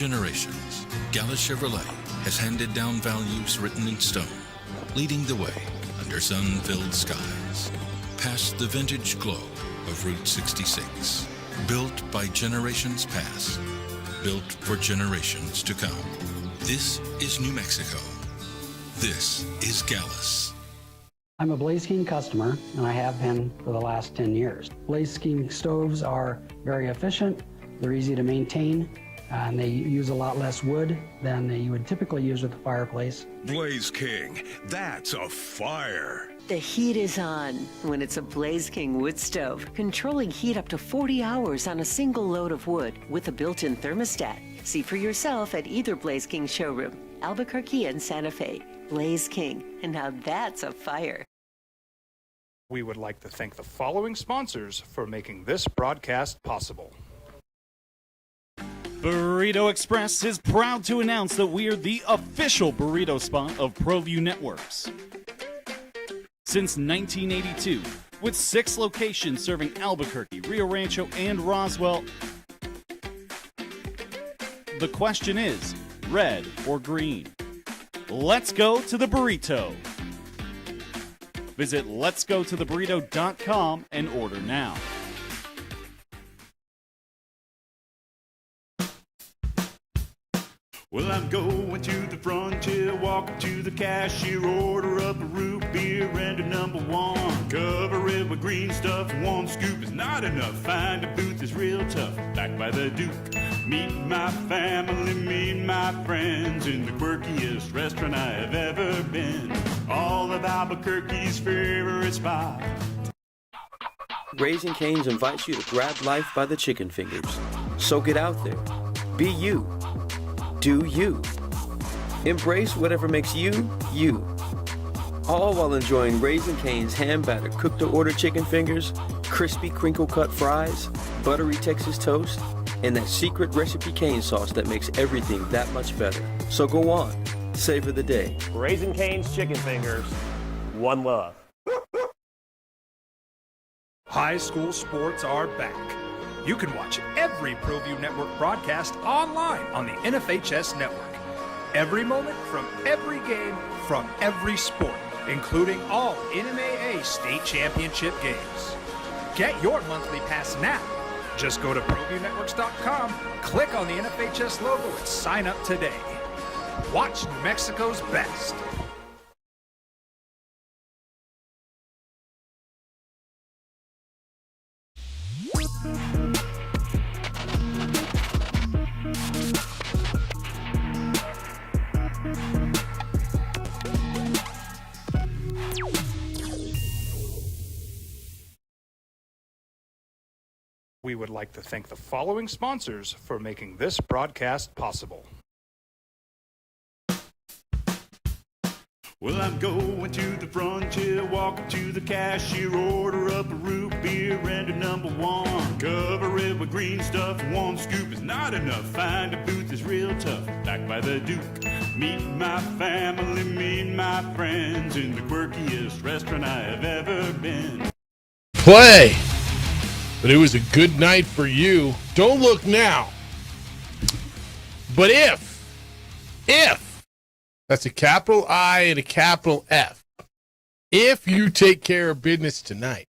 Generations, Gallus Chevrolet has handed down values written in stone, leading the way under sun-filled skies, past the vintage glow of Route 66. Built by generations past, built for generations to come. This is New Mexico. This is Gallus. I'm a Blaze King customer, and I have been for the last 10 years. Blaze King stoves are very efficient, they're easy to maintain, and they use a lot less wood than you would typically use with a fireplace. Blaze King, that's a fire. The heat is on when it's a Blaze King wood stove, controlling heat up to 40 hours on a single load of wood with a built-in thermostat. See for yourself at either Blaze King showroom, Albuquerque and Santa Fe. Blaze King, and now that's a fire. We would like to thank the following sponsors for making this broadcast possible. Burrito Express is proud to announce that we are the official burrito spot of ProView Networks. Since 1982, with 6 locations serving Albuquerque, Rio Rancho, and Roswell, the question is, red or green? Let's go to the burrito. Visit letsgototheburrito.com and order now. Well, I'm going to the frontier, walk up to the cashier, order up a root beer and a number 1. Cover it with green stuff, 1 scoop is not enough. Find a booth is real tough, back by the Duke. Meet my family, meet my friends in the quirkiest restaurant I have ever been. All of Albuquerque's favorite spot. Raising Cane's invites you to grab life by the chicken fingers. So get out there. Be you. Do you. Embrace whatever makes you, you. All while enjoying Raising Cane's hand-battered cooked-to-order chicken fingers, crispy crinkle-cut fries, buttery Texas toast, and that secret recipe cane sauce that makes everything that much better. So go on, savor the day. Raising Cane's chicken fingers, one love. High school sports are back. You can watch every ProView Network broadcast online on the NFHS network. Every moment from every game from every sport, including all NMAA state championship games. Get your monthly pass now. Just go to ProViewNetworks.com, click on the NFHS logo, and sign up today. Watch New Mexico's best. We would like to thank the following sponsors for making this broadcast possible. Well, I'm going to the frontier, walk up to the cashier, order up a root beer and a number 1. Cover it with green stuff, 1 scoop is not enough. Find a booth is real tough, back by the Duke. Meet my family, meet my friends in the quirkiest restaurant I have ever been. Play! But it was a good night for you. Don't look now. But if, that's a capital I and a capital F, if you take care of business tonight,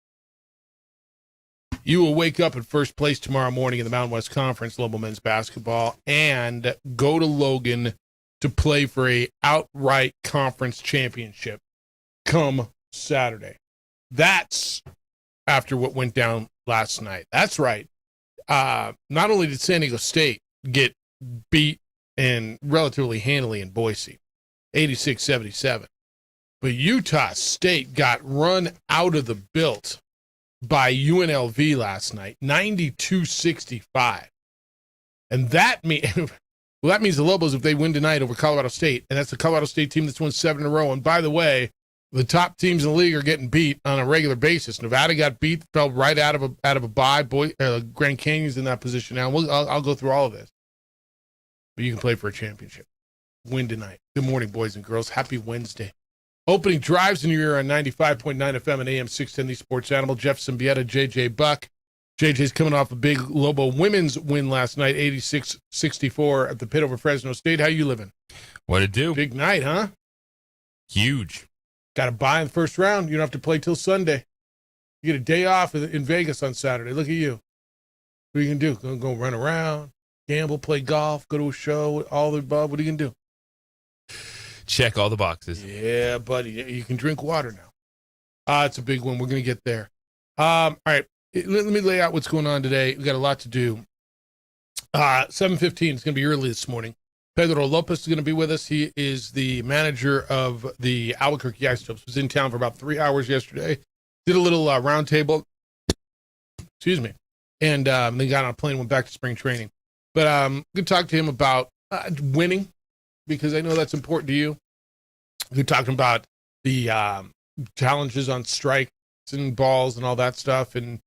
you will wake up in first place tomorrow morning in the Mountain West Conference Global Men's Basketball and go to Logan to play for a outright conference championship come Saturday. That's after what went down last night. That's right. Not only did San Diego State get beat and relatively handily in Boise, 86-77, but Utah State got run out of the built by UNLV last night, 92-65. And that means the Lobos, if they win tonight over Colorado State, and that's the Colorado State team that's won 7 in a row. And by the way, the top teams in the league are getting beat on a regular basis. Nevada got beat, fell right out of a bye. Grand Canyon's in that position now. I'll go through all of this. But you can play for a championship. Win tonight. Good morning, boys and girls. Happy Wednesday. Opening drives in your ear on 95.9 FM and AM 610, the Sports Animal. Jeff Symbieta, JJ Buck. JJ's coming off a big Lobo women's win last night, 86-64 at the pit over Fresno State. How you living? What it do? Big night, huh? Huge. Got to buy in the first round. You don't have to play till Sunday. You get a day off in Vegas on Saturday. Look at you. What are you going to do? Go run around, gamble, play golf, go to a show, all the above? What are you going to do? Check all the boxes. Yeah, buddy. You can drink water now. It's a big one. We're going to get there. All right. Let me lay out what's going on today. We got a lot to do. 7:15. It's going to be early this morning. Pedro Lopez is going to be with us. He is the manager of the Albuquerque Isotopes. Was in town for about 3 hours yesterday. Did a little round table. Excuse me. And then got on a plane and went back to spring training. But I'm going to talk to him about winning, because I know that's important to you. We're talking about the challenges on strikes and balls and all that stuff, and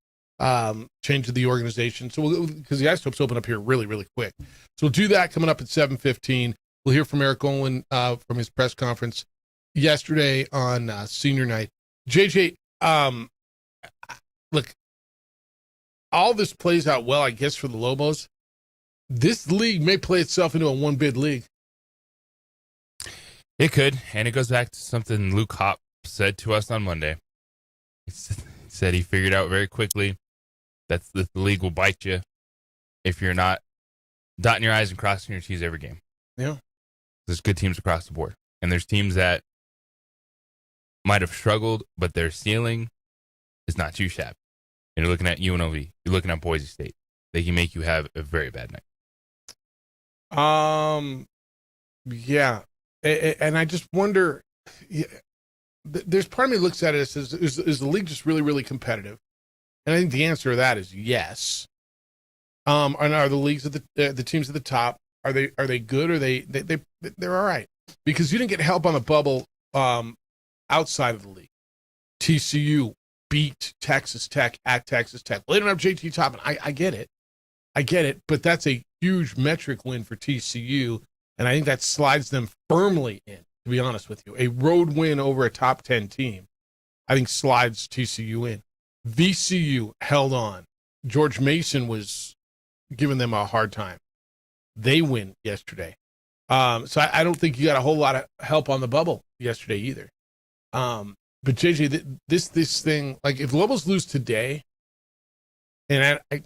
change of the organization. So because the Isotopes open up here really, really quick. So we'll do that coming up at 7:15. We'll hear from Eric Olin from his press conference yesterday on senior night. JJ, look, all this plays out well, I guess, for the Lobos. This league may play itself into a one-bid league. It could, and it goes back to something Luke Hopp said to us on Monday. He said he figured out very quickly that the league will bite you if you're not dotting your I's and crossing your T's every game. Yeah. There's good teams across the board. And there's teams that might have struggled, but their ceiling is not too shabby. And you're looking at UNLV. You're looking at Boise State. They can make you have a very bad night. Yeah. And I just wonder, there's part of me that looks at it as, is the league just really, really competitive? And I think the answer to that is yes. And are the leagues at the teams at the top, are they good, or they're all right? Because you didn't get help on the bubble outside of the league. TCU beat Texas Tech at Texas Tech. Well, they don't have JT Toppin. I get it, but that's a huge metric win for TCU, and I think that slides them firmly in, to be honest with you. A road win over a top 10 team, I think, slides TCU in. VCU held on. George Mason was giving them a hard time. They win yesterday. So I don't think you got a whole lot of help on the bubble yesterday either. But JJ, this thing, like, if Lobos lose today, and I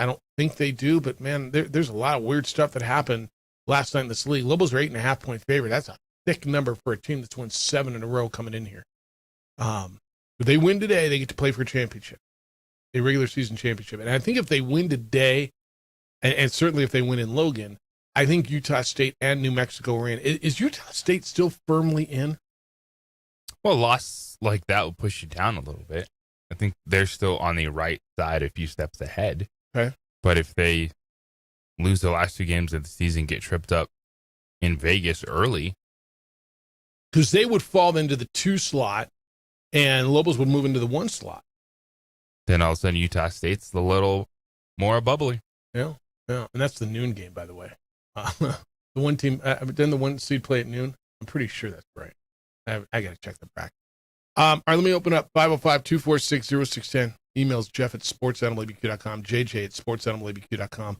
don't think they do, but man, there's a lot of weird stuff that happened last night in this league. Lobos are 8.5-point favorite. That's a thick number for a team that's won 7 in a row coming in here. If they win today, they get to play for a championship, a regular season championship. And I think if they win today, and certainly if they win in Logan, I think Utah State and New Mexico are in. Is Utah State still firmly in? Well, a loss like that will push you down a little bit. I think they're still on the right side, a few steps ahead. Okay. But if they lose the last 2 games of the season, get tripped up in Vegas early, because they would fall into the 2 slot, and Lobos would move into the 1 slot. Then all of a sudden Utah State's a little more bubbly. Yeah. And that's the noon game, by the way. The one team, then the 1 seed play at noon. I'm pretty sure that's right. I got to check the bracket. All right, let me open up 505-246-0610. Emails Jeff@sportsanimallabq.com, JJ@sportsanimallabq.com.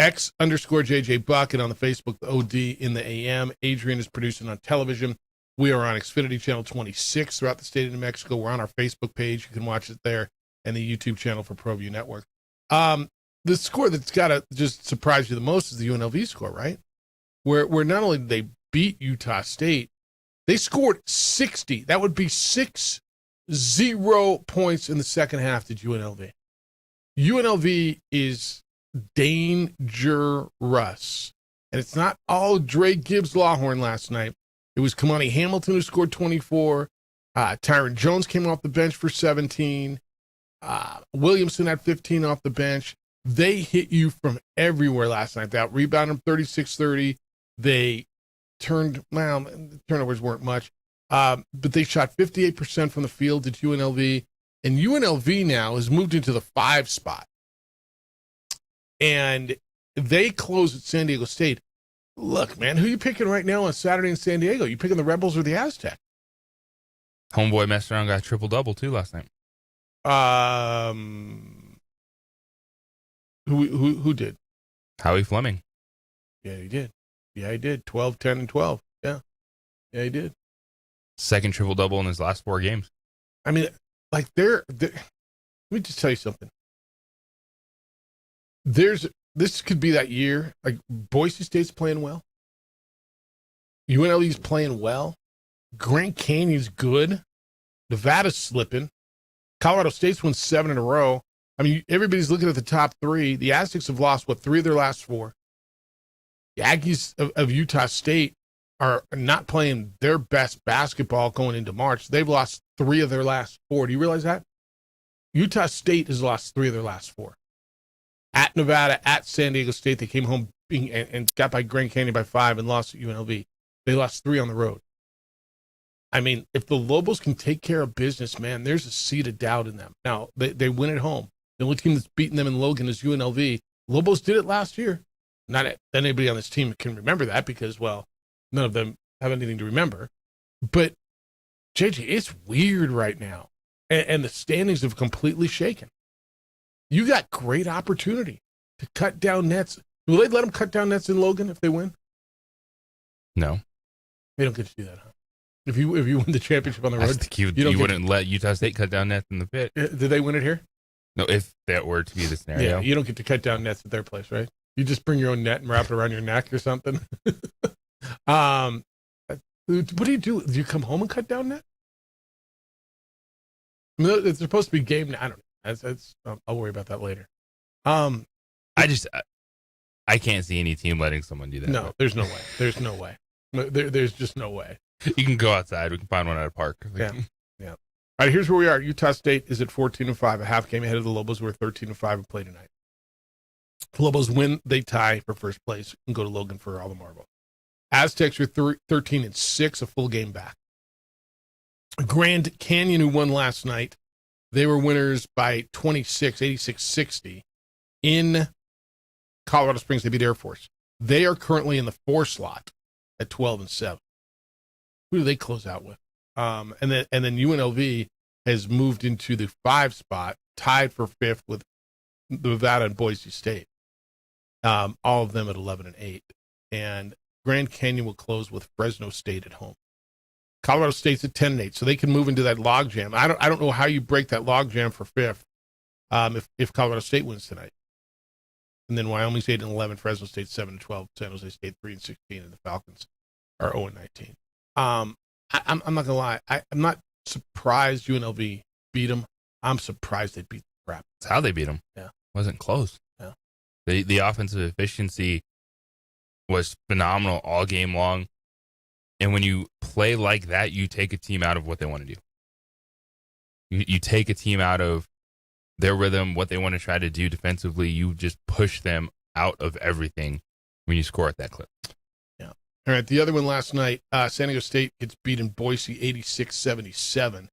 X_JJ Buck, and on the Facebook, the OD in the AM. Adrian is producing on television. We are on Xfinity Channel 26 throughout the state of New Mexico. We're on our Facebook page. You can watch it there, and the YouTube channel for ProView Network. The score that's got to just surprise you the most is the UNLV score, right? Where not only did they beat Utah State, they scored 60. That would be 6-0 points in the second half to UNLV. UNLV is dangerous. And it's not all Dre Gibbs Lawhorn last night. It was Kamani Hamilton who scored 24. Tyron Jones came off the bench for 17. Williamson had 15 off the bench. They hit you from everywhere last night. They out-rebounded them 36-30. They the turnovers weren't much, but they shot 58% from the field at UNLV, and UNLV now has moved into the 5 spot, and they close at San Diego State. Look, man, who are you picking right now on Saturday in San Diego? You picking the Rebels or the Aztecs? Homeboy messed around, got a triple-double, too, last night. Who did? Howie Fleming. Yeah, he did. Yeah, he did. 12, 10, and 12. Yeah, he did. Second triple-double in his last 4 games. I mean, like let me just tell you something. This could be that year. Like Boise State's playing well. UNLV's playing well. Grand Canyon's good. Nevada's slipping. Colorado State's won 7 in a row. I mean, everybody's looking at the top 3. The Aztecs have lost, 3 of their last 4. The Aggies of Utah State are not playing their best basketball going into March. They've lost 3 of their last 4. Do you realize that? Utah State has lost 3 of their last 4. At Nevada, at San Diego State, they came home and got by Grand Canyon by 5 and lost at UNLV. They lost 3 on the road. I mean, if the Lobos can take care of business, man, there's a seed of doubt in them. Now, they win at home. The only team that's beaten them in Logan is UNLV. Lobos did it last year. Not anybody on this team can remember that because, well, none of them have anything to remember. But, JJ, it's weird right now. And the standings have completely shaken. You got great opportunity to cut down nets. Will they let them cut down nets in Logan if they win? No. They don't get to do that, huh? If you win the championship on the road, I think you wouldn't let Utah State cut down nets in the pit. Did they win it here? No, if that were to be the scenario. Yeah, you don't get to cut down nets at their place, right? You just bring your own net and wrap it around your neck or something. What do you do? Do you come home and cut down net? I mean, it's supposed to be game. I don't know. I'll worry about that later. I can't see any team letting someone do that. No, there's no way. There's no way. There's just no way. You can go outside. We can find one at a park. Yeah. All right, here's where we are. Utah State is at 14-5, a half game ahead of the Lobos. We're 13-5 and play tonight. If the Lobos win, they tie for first place and go to Logan for all the marbles. Aztecs are 13-6, a full game back. Grand Canyon, who won last night, they were winners by 26, 86-60 in Colorado Springs. They beat Air Force. They are currently in the 4 slot at 12-7. Who do they close out with? And then UNLV has moved into the 5 spot, tied for 5th with Nevada and Boise State. All of them at 11-8. And Grand Canyon will close with Fresno State at home. Colorado State's at 10-8, so they can move into that logjam. I don't know how you break that logjam for 5th if Colorado State wins tonight. And then Wyoming's 8-11, Fresno State 7-12, San Jose State 3-16, and the Falcons are 0-19. I'm not gonna lie. I'm not surprised UNLV beat them. I'm surprised they beat the crap. That's how they beat them. Yeah, wasn't close. Yeah, the offensive efficiency was phenomenal all game long. And when you play like that, you take a team out of what they want to do. You take a team out of their rhythm, what they want to try to do defensively. You just push them out of everything when you score at that clip. Yeah. All right. The other one last night, San Diego State gets beat in Boise 86-77.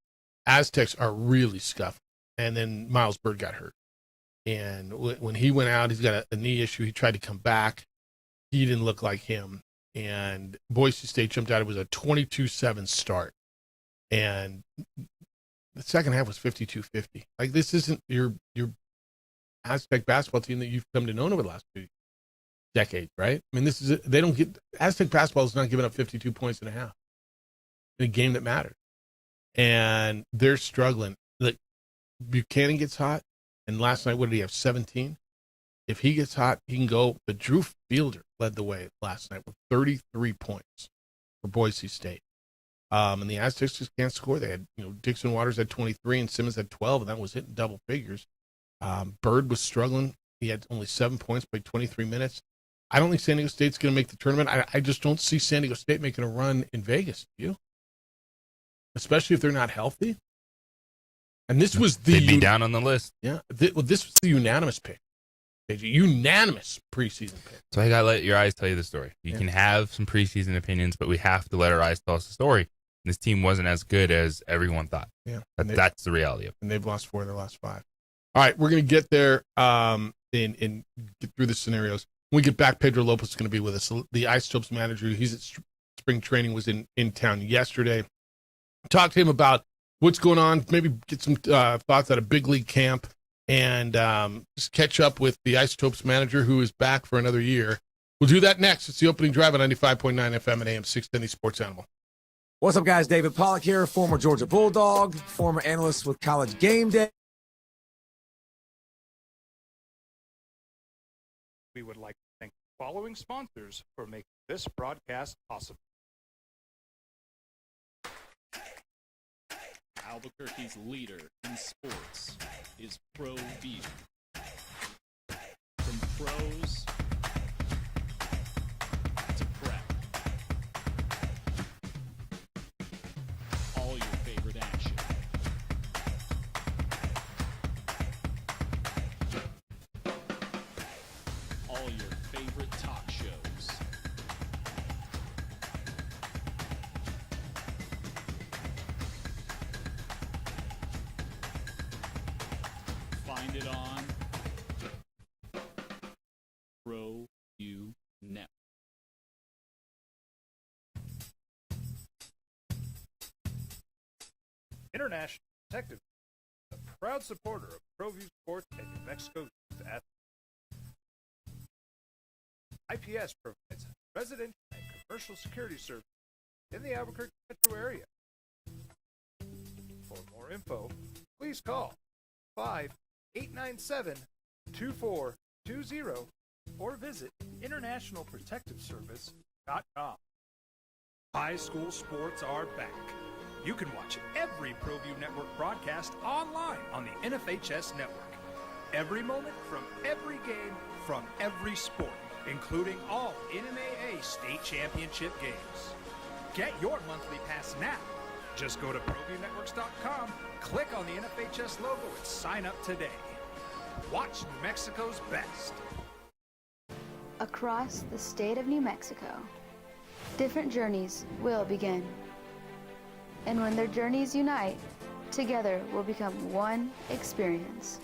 Aztecs are really scuffed. And then Miles Bird got hurt. And when he went out, he's got a knee issue. He tried to come back. He didn't look like him. And Boise State jumped out. It was a 22-7 start. And the second half was 52-50. Like, this isn't your Aztec basketball team that you've come to know over the last 2 decades, right? I mean, Aztec basketball is not giving up 52 points and a half in a game that matters. And they're struggling. Like, Buchanan gets hot. And last night, what did he have, 17? If he gets hot, he can go. But Drew Fielder led the way last night with 33 points for Boise State. And the Aztecs just can't score. They had, Dixon Waters had 23 and Simmons had 12, and that was hitting double figures. Bird was struggling. He had only 7 points, played 23 minutes. I don't think San Diego State's going to make the tournament. I just don't see San Diego State making a run in Vegas. Do you? Especially if they're not healthy. And this was they'd be down on the list. Yeah. This was the unanimous pick. Unanimous preseason pick. So I gotta let your eyes tell you the story. You can have some preseason opinions, but we have to let our eyes tell us the story. And this team wasn't as good as everyone thought. Yeah, that's the reality of it. And they've lost 4 of their last 5. All right, we're gonna get there and get through the scenarios. When we get back, Pedro Lopez is gonna be with us. The Isotopes manager. He's at spring training. Was in town yesterday. Talk to him about what's going on. Maybe get some thoughts out of big league camp. and just catch up with the Isotopes manager, who is back for another year. We'll do that next. It's the opening drive on 95.9 FM and AM 610 Sports Animal. What's up, guys? David Pollock here, former Georgia Bulldog, former analyst with College Game Day. We would like to thank the following sponsors for making this broadcast possible. Albuquerque's leader in sports is ProView. From pros to prep, all your favorite action. All your favorite talk shows. Find it on ProView Network. International Detective, a proud supporter of ProView Sports and New Mexico's youth athletes. IPS provides residential and commercial security services in the Albuquerque metro area. For more info, please call 5-897-2420 or visit internationalprotectiveservice.com. High school sports are back. You can watch every ProView Network broadcast online on the NFHS network. Every moment from every game from every sport, including all NMAA state championship games. Get your monthly pass now. Just go to ProViewNetworks.com, click on the NFHS logo, and sign up today. Watch New Mexico's best. Across the state of New Mexico, different journeys will begin. And when their journeys unite, together will become one experience.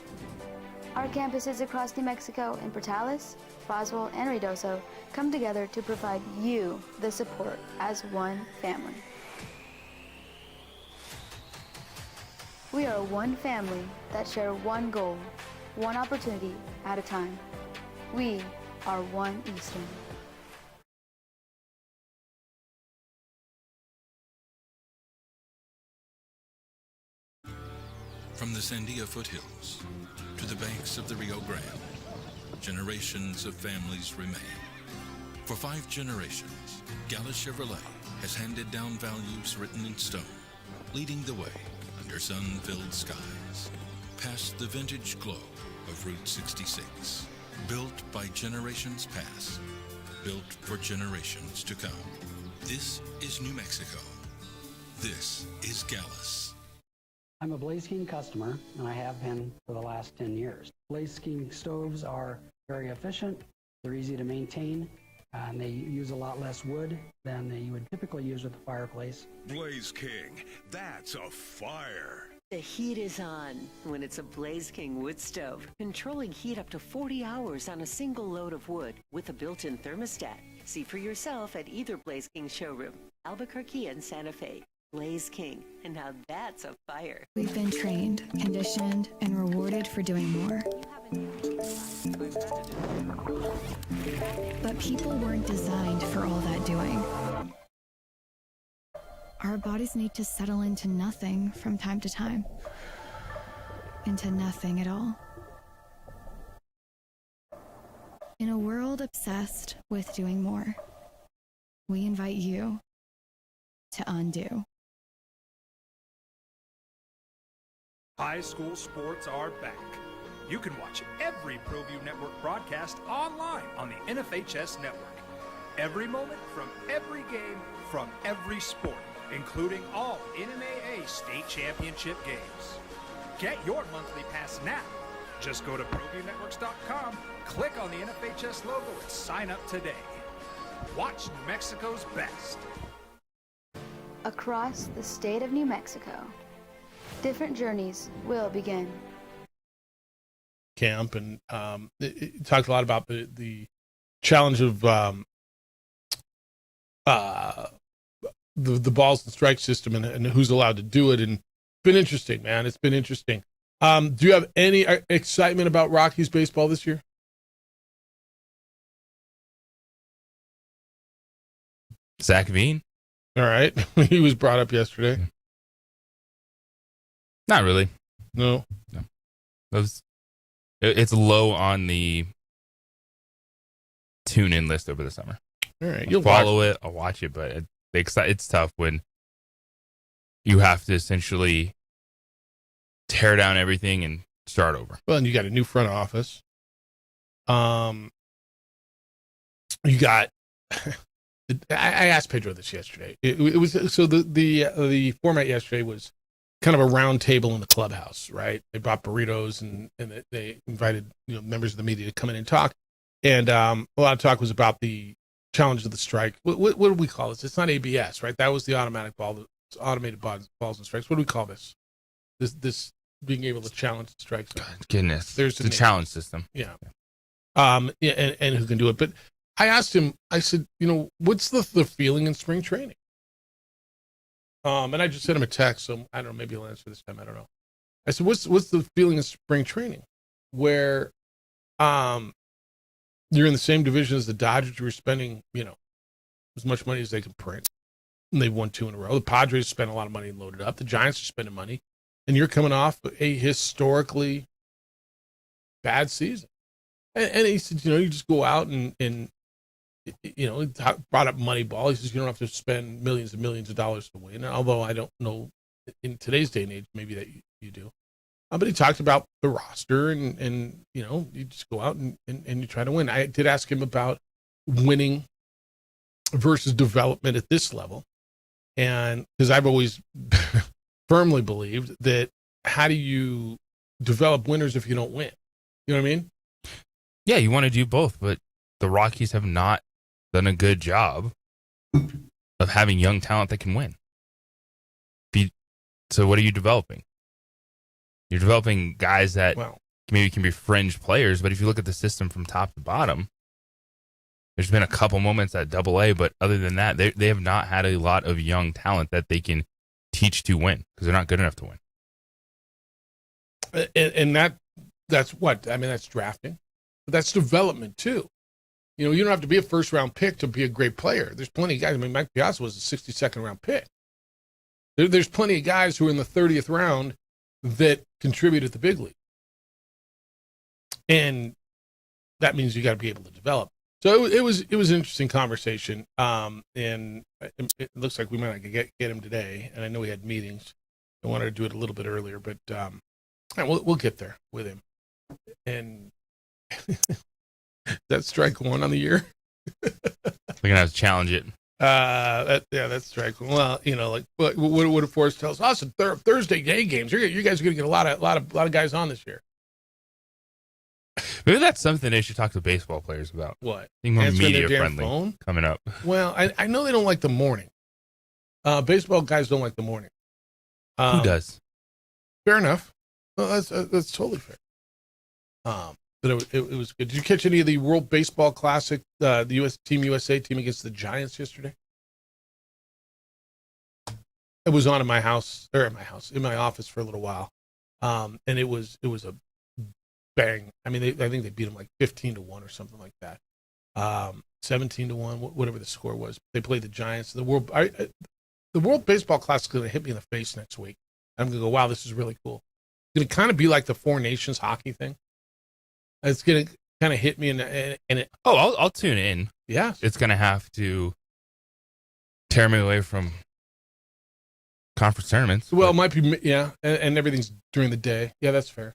Our campuses across New Mexico in Portales, Roswell, and Ruidoso come together to provide you the support as one family. We are one family that share one goal, one opportunity at a time. We are one Eastern. From the Sandia foothills to the banks of the Rio Grande, generations of families remain. For 5 generations, Gallus Chevrolet has handed down values written in stone, leading the way under sun-filled skies, past the vintage glow of Route 66. Built by generations past, built for generations to come. This is New Mexico. This is Gallus. I'm a Blaze King customer, and I have been for the last 10 years. Blaze King stoves are very efficient, they're easy to maintain, and they use a lot less wood than you would typically use with a fireplace. Blaze King, that's a fire. The heat is on when it's a Blaze King wood stove, controlling heat up to 40 hours on a single load of wood with a built-in thermostat. See for yourself at either Blaze King showroom, Albuquerque and Santa Fe. Blaze King, and now that's a fire. We've been trained, conditioned, and rewarded for doing more. But people weren't designed for all that doing. Our bodies need to settle into nothing from time to time. Into nothing at all. In a world obsessed with doing more, we invite you to undo. High school sports are back. You can watch every ProView Network broadcast online on the NFHS network. Every moment from every game from every sport, including all NMAA state championship games. Get your monthly pass now. Just go to ProViewNetworks.com, click on the NFHS logo, and sign up today. Watch New Mexico's best. Across the state of New Mexico, different journeys will begin. Camp, and it talked a lot about the challenge of the balls and strike system and who's allowed to do it. And it's been interesting, man. It's been interesting. Do you have any excitement about Rockies baseball this year? Zach Veen? All right. He was brought up yesterday. Not really. No. It's low on the tune-in list over the summer. All right. I'll follow it. I'll watch it, but it's tough when you have to essentially tear down everything and start over. Well, and you got a new front office. You got. I asked Pedro this yesterday. It was so the format yesterday was kind of a round table in the clubhouse, right? They brought burritos and they invited members of the media to come in and talk. And a lot of talk was about the challenge of the strike. What do we call this? It's not ABS, right? That was the automatic automated balls and strikes. What do we call this? This being able to challenge the strikes. Goodness, there's the challenge system. Yeah. Yeah, and who can do it? But I asked him. I said, what's the feeling in spring training? And I just sent him a text. So I don't know. Maybe he'll answer this time. I don't know. I said, what's the feeling in spring training, where, you're in the same division as the Dodgers, who are spending, as much money as they can print, and they've won 2 in a row. The Padres spent a lot of money and loaded up. The Giants are spending money, and you're coming off a historically bad season. And he said, you just go out and he brought up Moneyball. He says you don't have to spend millions and millions of dollars to win. Although I don't know, in today's day and age, maybe that you do. But he talked about the roster and you just go out and you try to win. I did ask him about winning versus development at this level. And because I've always firmly believed that how do you develop winners if you don't win? You know what I mean? Yeah, you want to do both, but the Rockies have not done a good job of having young talent that can win. So what are you developing? You're developing guys that maybe can be fringe players, but if you look at the system from top to bottom, there's been a couple moments at AA, but other than that, they have not had a lot of young talent that they can teach to win because they're not good enough to win. And that's what? I mean, that's drafting. But that's development, too. You don't have to be a first-round pick to be a great player. There's plenty of guys. I mean, Mike Piazza was a 62nd-round pick. There's plenty of guys who are in the 30th round that contribute at the big league. And that means you got to be able to develop. So it was an interesting conversation. And it looks like we might not get him today. And I know we had meetings. I wanted to do it a little bit earlier, but we'll get there with him. And that's strike one on the year. We're going to have to challenge it. That's strike one. Well, what did Forrest tell us? Awesome. Thursday day games. You guys are going to get a lot of guys on this year. Maybe that's something they should talk to baseball players about. What? Being more media friendly phone? Coming up. Well, I know they don't like the morning. Baseball guys don't like the morning. Who does? Fair enough. Well, that's totally fair. But it was good. Did you catch any of the World Baseball Classic, the USA team against the Giants yesterday? It was on in my office for a little while. And it was a bang. I mean, I think they beat them like 15-1 or something like that. 17-1, whatever the score was. They played the Giants. The World Baseball Classic is going to hit me in the face next week. I'm going to go, wow, this is really cool. It's going to kind of be like the Four Nations hockey thing. It's going to kind of hit me I'll tune in. Yeah. It's going to have to tear me away from conference tournaments. Well, it might be, yeah, and everything's during the day. Yeah, that's fair.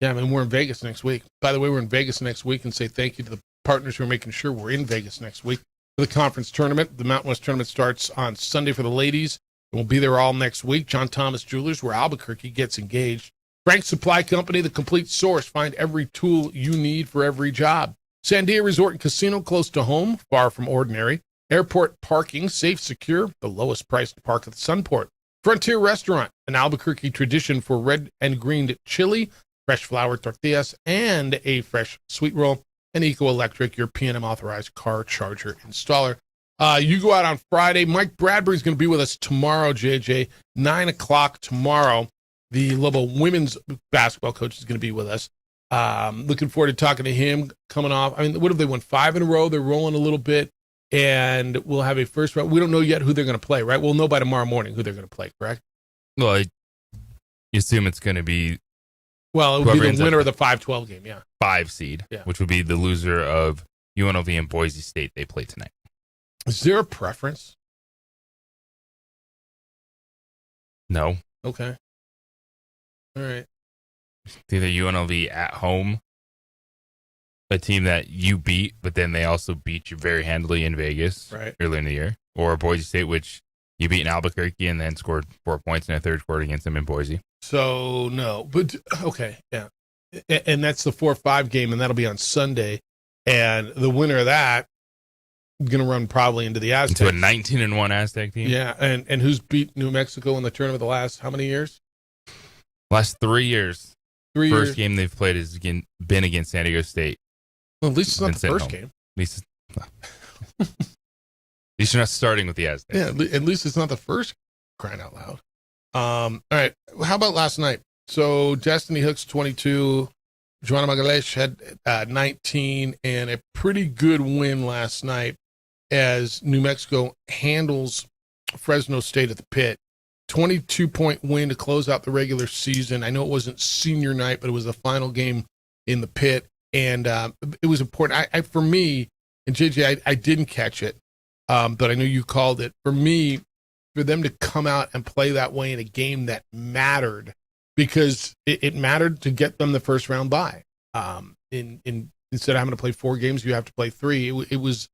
Yeah, I mean, we're in Vegas next week. By the way, we're in Vegas next week, and say thank you to the partners who are making sure we're in Vegas next week for the conference tournament. The Mountain West tournament starts on Sunday for the ladies, and we'll be there all next week. John Thomas Jewelers, where Albuquerque gets engaged. Frank's Supply Company, the complete source. Find every tool you need for every job. Sandia Resort and Casino, close to home, far from ordinary. Airport parking, safe, secure, the lowest price to park at the Sunport. Frontier Restaurant, an Albuquerque tradition for red and green chili, fresh flour tortillas, and a fresh sweet roll. And Eco Electric, your PNM authorized car charger installer. You go out on Friday. Mike Bradbury's going to be with us tomorrow, JJ, 9 o'clock tomorrow. the Lobo women's basketball coach, is going to be with us. Looking forward to talking to him coming off. I mean, what have they won 5 in a row? They're rolling a little bit, and we'll have a first round. We don't know yet who they're going to play, right? We'll know by tomorrow morning who they're going to play, correct? Well, you assume it's going to be. Well, it would be the winner of the 5-12 game, yeah. 5 seed, which would be the loser of UNLV and Boise State they play tonight. Is there a preference? No. Okay. All right. It's either UNLV at home, a team that you beat, but then they also beat you very handily in Vegas earlier in the year, or Boise State, which you beat in Albuquerque and then scored 4 points in the third quarter against them in Boise. So, no. But, okay, yeah. And that's the 4-5 game, and that'll be on Sunday. And the winner of that is going to run probably into the Aztecs. Into a 19-1 Aztec team? Yeah, and who's beat New Mexico in the tournament the last how many years? Last 3 years. 3 years. First game they've played has been against San Diego State. Well, at least it's not the first game. At least you're not starting with the Aztecs. Yeah, at least it's not the first, crying out loud. All right, how about last night? So Destiny Hooks 22, Joanna Magalhães had 19, and a pretty good win last night as New Mexico handles Fresno State at the pit. 22-point win to close out the regular season. I know it wasn't senior night, but it was the final game in the pit, and it was important. For me, and JJ, I didn't catch it, but I know you called it. For me, for them to come out and play that way in a game that mattered, because it mattered to get them the first round bye. Instead of having to play 4 games, you have to play 3. It was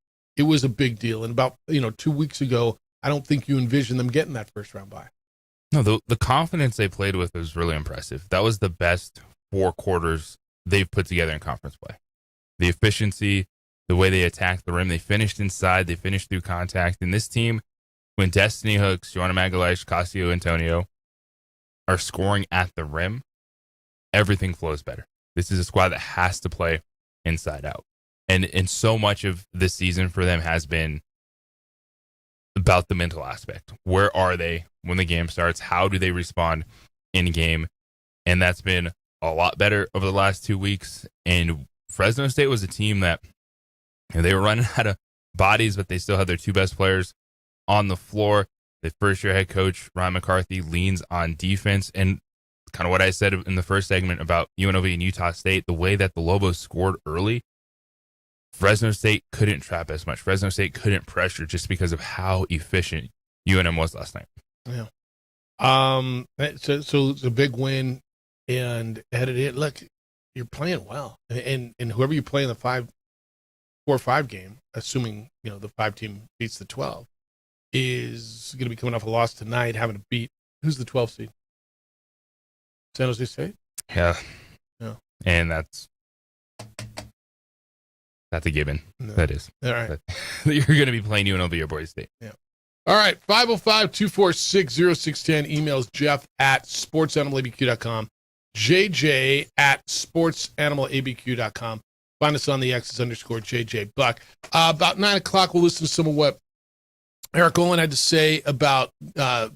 a big deal. And about 2 weeks ago, I don't think you envisioned them getting that first round bye. No, the confidence they played with was really impressive. That was the best 4 quarters they've put together in conference play. The efficiency, the way they attacked the rim, they finished inside, they finished through contact. And this team, when Destiny Hooks, Joanna Magalhães, Casio Antonio are scoring at the rim, everything flows better. This is a squad that has to play inside out. And so much of this season for them has been about the mental aspect. Where are they when the game starts? How do they respond in game? And that's been a lot better over the last 2 weeks. And Fresno State was a team that they were running out of bodies, but they still had their 2 best players on the floor. The first-year head coach, Ryan McCarthy, leans on defense. And kind of what I said in the first segment about UNLV and Utah State, the way that the Lobos scored early, Fresno State couldn't trap as much. Fresno State couldn't pressure just because of how efficient UNM was last night. Yeah. So it's a big win, and headed in. Look, you're playing well, and whoever you play in the 4-5 game, assuming the 5 team beats the 12, is going to be coming off a loss tonight, having to beat who's the 12 seed? San Jose State. Yeah. And that's a given. No. That is. All right. You're going to be playing UNLV or Boise State. Yeah. All right. 505-246-0610. Emails Jeff@sportsanimалabq.com. JJ@sportsanimалabq.com. Find us on the X's _JJ Buck. About 9 o'clock, we'll listen to some of what Eric Olin had to say about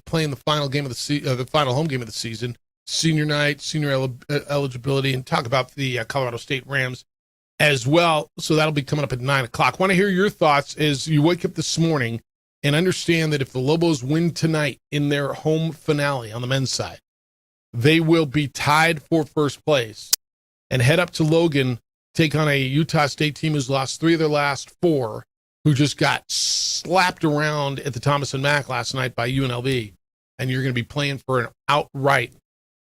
playing the final game of the final home game of the season, senior night, senior eligibility, and talk about the Colorado State Rams as well. So that'll be coming up at 9 o'clock. Want to hear your thoughts as you wake up this morning and understand that if the Lobos win tonight in their home finale on the men's side, they will be tied for first place and head up to Logan, take on a Utah State team who's lost 3 of their last 4, who just got slapped around at the Thomas and Mack last night by UNLV, and you're going to be playing for an outright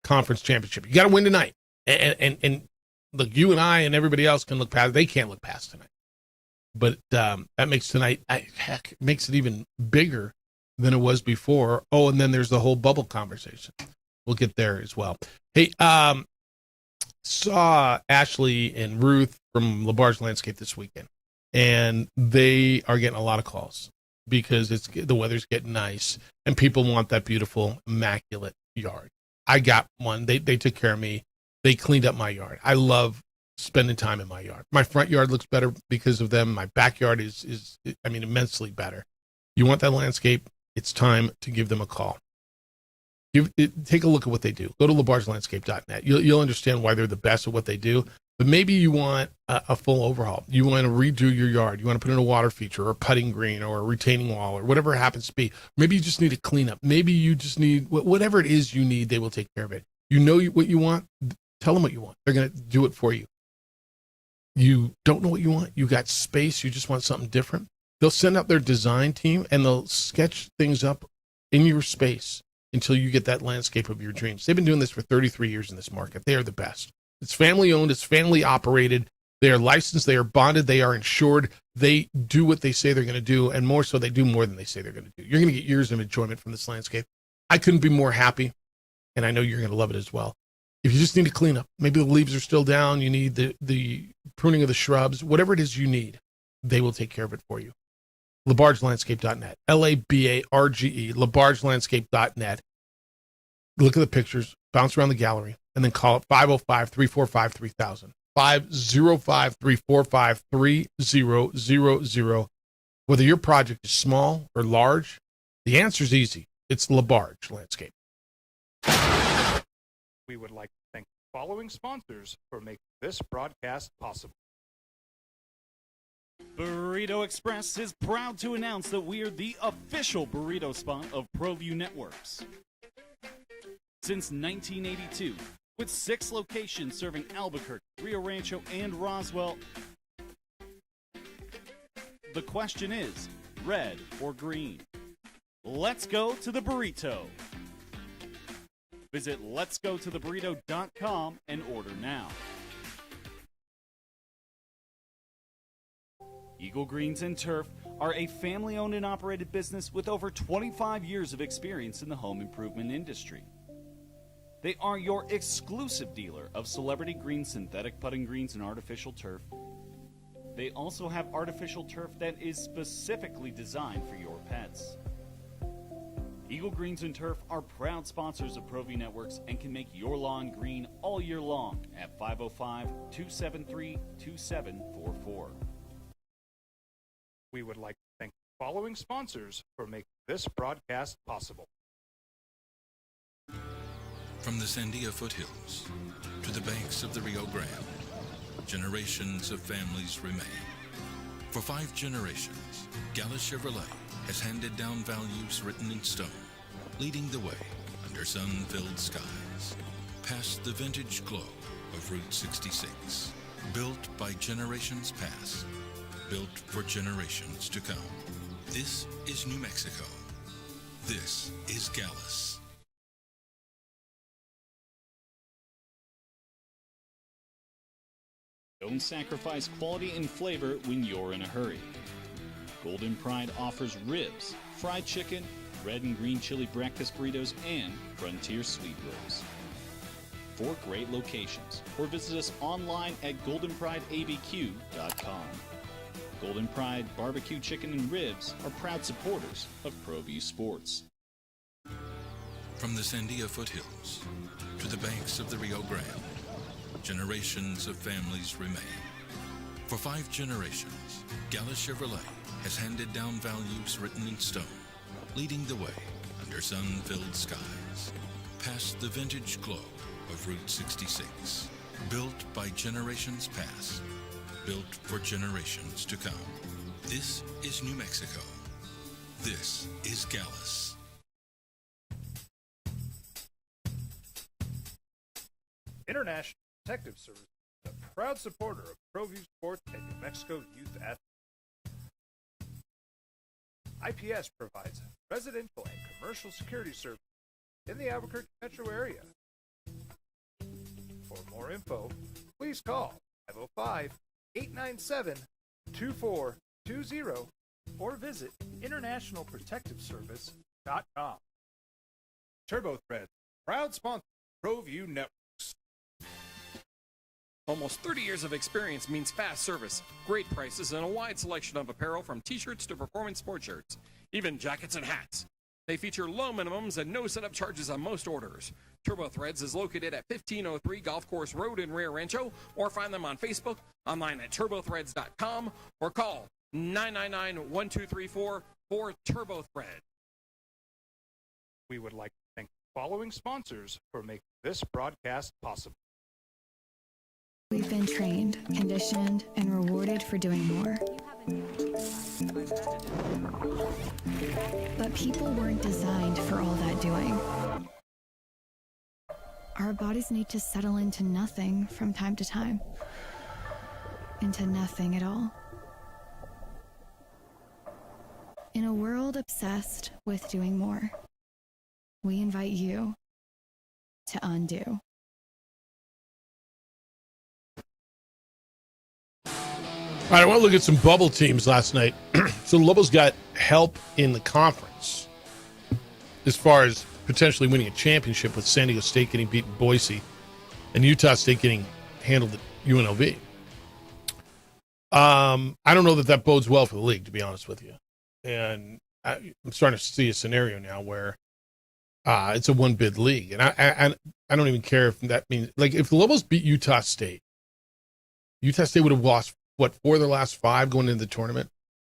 conference championship. You got to win tonight. And look, you and I and everybody else can look past. They can't look past tonight. But that makes tonight, makes it even bigger than it was before. Oh, and then there's the whole bubble conversation. We'll get there as well. Hey, saw Ashley and Ruth from LaBarge Landscape this weekend, and they are getting a lot of calls because the weather's getting nice and people want that beautiful, immaculate yard. I got one. They took care of me. They cleaned up my yard. I love spending time in my yard. My front yard looks better because of them. My backyard is immensely better. You want that landscape? It's time to give them a call. Take a look at what they do. Go to LaBargeLandscape.net. You'll understand why they're the best at what they do. But maybe you want a full overhaul. You want to redo your yard. You want to put in a water feature or a putting green or a retaining wall or whatever it happens to be. Maybe you just need a cleanup. Maybe you just need whatever it is you need. They will take care of it. You know what you want. Tell them what you want. They're going to do it for you. You don't know what you want. You got space. You just want something different. They'll send out their design team and they'll sketch things up in your space until you get that landscape of your dreams. They've been doing this for 33 years in this market. They are the best. It's family owned. It's family operated. They are licensed. They are bonded. They are insured. They do what they say they're going to do. And more so, they do more than they say they're going to do. You're going to get years of enjoyment from this landscape. I couldn't be more happy. And I know you're going to love it as well. If you just need to clean up, maybe the leaves are still down. You need the pruning of the shrubs, whatever it is you need, they will take care of it for you. LaBargeLandscape.net, LaBarge, LaBargeLandscape.net. Look at the pictures, bounce around the gallery, and then call it 505-345-3000. 505-345-3000. Whether your project is small or large, the answer is easy. It's LaBarge Landscape. We would like to thank the following sponsors for making this broadcast possible. Burrito Express is proud to announce that we are the official burrito spot of ProView Networks. Since 1982, with 6 locations serving Albuquerque, Rio Rancho, and Roswell, the question is, red or green? Let's go to the burrito. Visit letsgototheburrito.com and order now. Eagle Greens and Turf are a family-owned and operated business with over 25 years of experience in the home improvement industry. They are your exclusive dealer of celebrity green, synthetic putting greens, and artificial turf. They also have artificial turf that is specifically designed for your pets. Eagle Greens and Turf are proud sponsors of ProView Networks and can make your lawn green all year long at 505-273-2744. We would like to thank the following sponsors for making this broadcast possible. From the Sandia foothills to the banks of the Rio Grande, generations of families remain. For 5 generations, Gallus Chevrolet has handed down values written in stone, leading the way under sun-filled skies, past the vintage glow of Route 66. Built by generations past, built for generations to come. This is New Mexico. This is Gallus. Don't sacrifice quality and flavor when you're in a hurry. Golden Pride offers ribs, fried chicken, red and green chili breakfast burritos, and frontier sweet rolls. 4 great locations, or visit us online at goldenprideabq.com. Golden Pride Barbecue Chicken and Ribs are proud supporters of ProView Sports. From the Sandia foothills to the banks of the Rio Grande, generations of families remain. For 5 generations, Gallus Chevrolet has handed down values written in stone, leading the way under sun-filled skies, past the vintage glow of Route 66. Built by generations past, built for generations to come. This is New Mexico. This is Gallus. International Protective Service is a proud supporter of ProView Sports and New Mexico youth athletes. IPS provides residential and commercial security services in the Albuquerque metro area. For more info, please call 505-897-2420 or visit internationalprotectiveservice.com. Turbo Threads, proud sponsor of ProView Networks. Almost 30 years of experience means fast service, great prices, and a wide selection of apparel from t-shirts to performance sports shirts, even jackets and hats. They feature low minimums and no setup charges on most orders. Turbo Threads is located at 1503 Golf Course Road in Rio Rancho, or find them on Facebook, online at turbothreads.com, or call 999-1234 for Turbo Thread. We would like to thank the following sponsors for making this broadcast possible. We've been trained, conditioned, and rewarded for doing more. But people weren't designed for all that doing. Our bodies need to settle into nothing from time to time. Into nothing at all. In a world obsessed with doing more, we invite you to undo. All right, I want to look at some bubble teams last night. So the Lobos got help in the conference as far as potentially winning a championship, with San Diego State getting beaten Boise and Utah State getting handled at UNLV. I don't know that bodes well for the league, to be honest with you. And I'm starting to see a scenario now where it's a one-bid league. And I don't even care if that means, like, if the Lobos beat Utah State would have lost, 4 of their last 5 going into the tournament?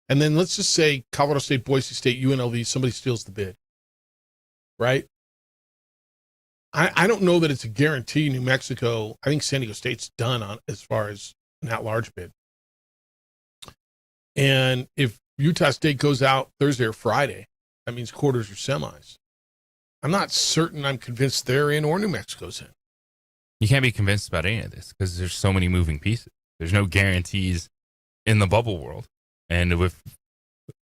And then let's just say Colorado State, Boise State, UNLV, somebody steals the bid, right? I don't know that it's a guarantee. New Mexico, I think San Diego State's done on as far as an at-large bid. And if Utah State goes out Thursday or Friday, that means quarters or semis. I'm not certain I'm convinced they're in or New Mexico's in. You can't be convinced about any of this because there's so many moving pieces. There's no guarantees in the bubble world. And if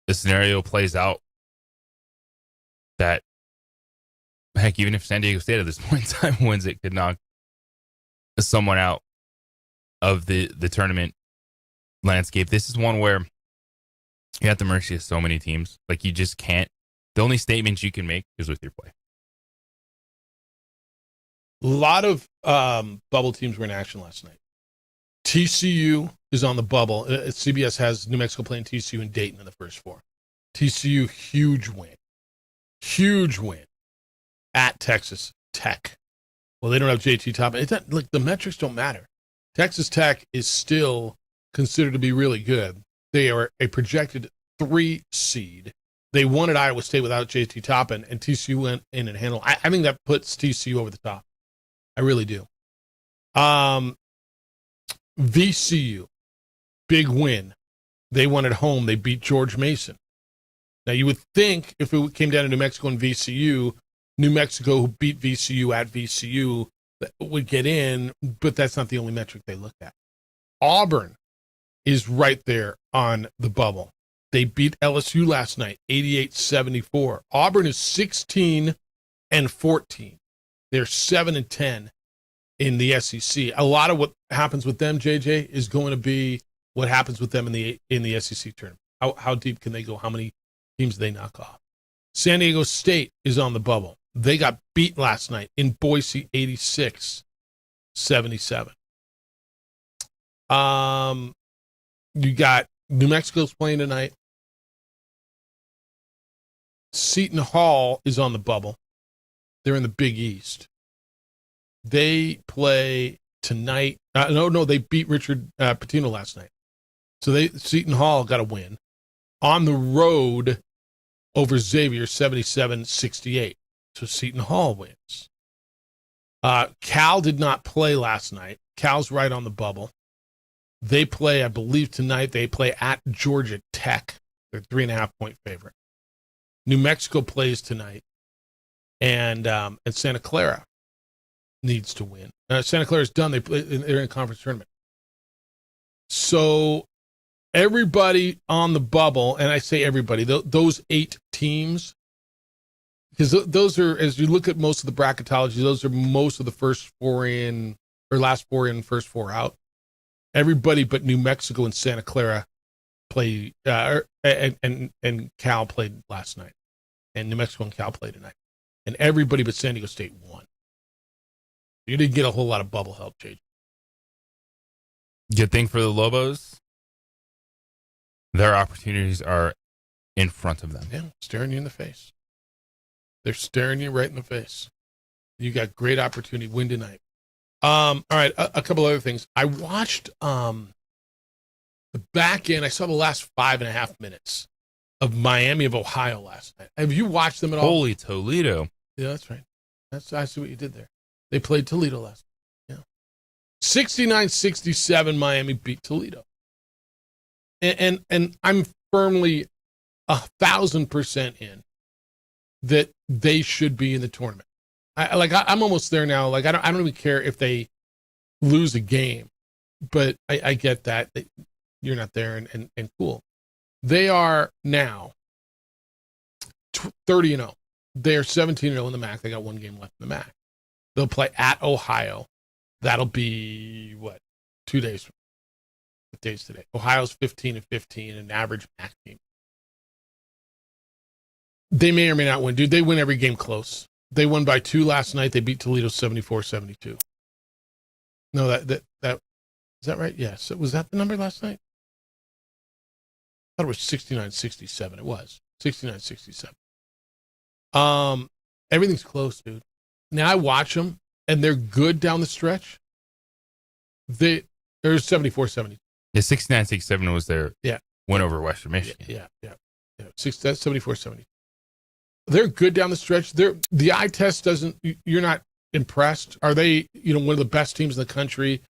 the scenario plays out that, heck, even if San Diego State at this point in time wins, it could knock someone out of the tournament landscape. This is one where you're at the mercy of so many teams. Like, you just can't. The only statement you can make is with your play. A lot of bubble teams were in action last night. TCU is on the bubble. CBS has New Mexico playing TCU and Dayton in the first 4. TCU, huge win at Texas Tech. Well, they don't have JT Toppin. Look, the metrics don't matter. Texas Tech is still considered to be really good. They are a projected 3 seed. They won at Iowa State without JT Toppin, and TCU went in and handled. I think that puts TCU over the top. I really do. VCU, big win. They won at home. They beat George Mason. Now, you would think if it came down to New Mexico and VCU, New Mexico, who beat VCU at VCU, would get in, but that's not the only metric they looked at. Auburn is right there on the bubble. They beat LSU last night, 88-74. Auburn is 16-14. They're 7-10 in the SEC. A lot of what happens with them, JJ, is going to be what happens with them in the SEC tournament. How deep can they go? How many teams do they knock off? San Diego State is on the bubble. They got beat last night in Boise, 86-77. You got New Mexico's playing tonight. Seton Hall is on the bubble. They're in the Big East. They play tonight. They beat Richard Pitino last night. So Seton Hall got a win on the road over Xavier, 77-68. So Seton Hall wins. Cal did not play last night. Cal's right on the bubble. They play, I believe, tonight. They play at Georgia Tech. They're 3.5-point favorite. New Mexico plays tonight, and Santa Clara needs to win. Santa Clara's done. They're in a conference tournament. So everybody on the bubble, and I say everybody, those 8 teams, because those are, as you look at most of the bracketology, those are most of the first 4 in, or last 4 in, first 4 out. Everybody but New Mexico and Santa Clara play, and Cal played last night, and New Mexico and Cal played tonight, and everybody but San Diego State won. You didn't get a whole lot of bubble help, JJ. Good thing for the Lobos, their opportunities are in front of them. Yeah, staring you in the face. They're staring you right in the face. You got great opportunity. Win tonight. All right, a couple other things. I watched the back end. I saw the last 5.5 minutes of Miami of Ohio last night. Have you watched them at all? Holy Toledo. Yeah, that's right. I see what you did there. They played Toledo last night. Yeah. 69-67, Miami beat Toledo. And I'm firmly 1,000% in that they should be in the tournament. I'm almost there now. Like, I don't even care if they lose a game, but I get that you're not there and cool. They are now 30-0. They're 17-0 in the MAC. They got one game left in the MAC. They'll play at Ohio. That'll be 2 days from what days today? Ohio's 15-15, an average MAC team. They may or may not win. Dude, they win every game close. They won by 2 last night. They beat Toledo 74-72. No, that is that right? Yes. Was that the number last night? I thought it was 69-67. It was 69-67. Everything's close, dude. Now I watch them, and they're good down the stretch. They're 74-70. Yeah, 69-67 was their win over Western Michigan. Yeah. That's 74-70. They're good down the stretch. The eye test doesn't. You're not impressed. Are they? One of the best teams in the country?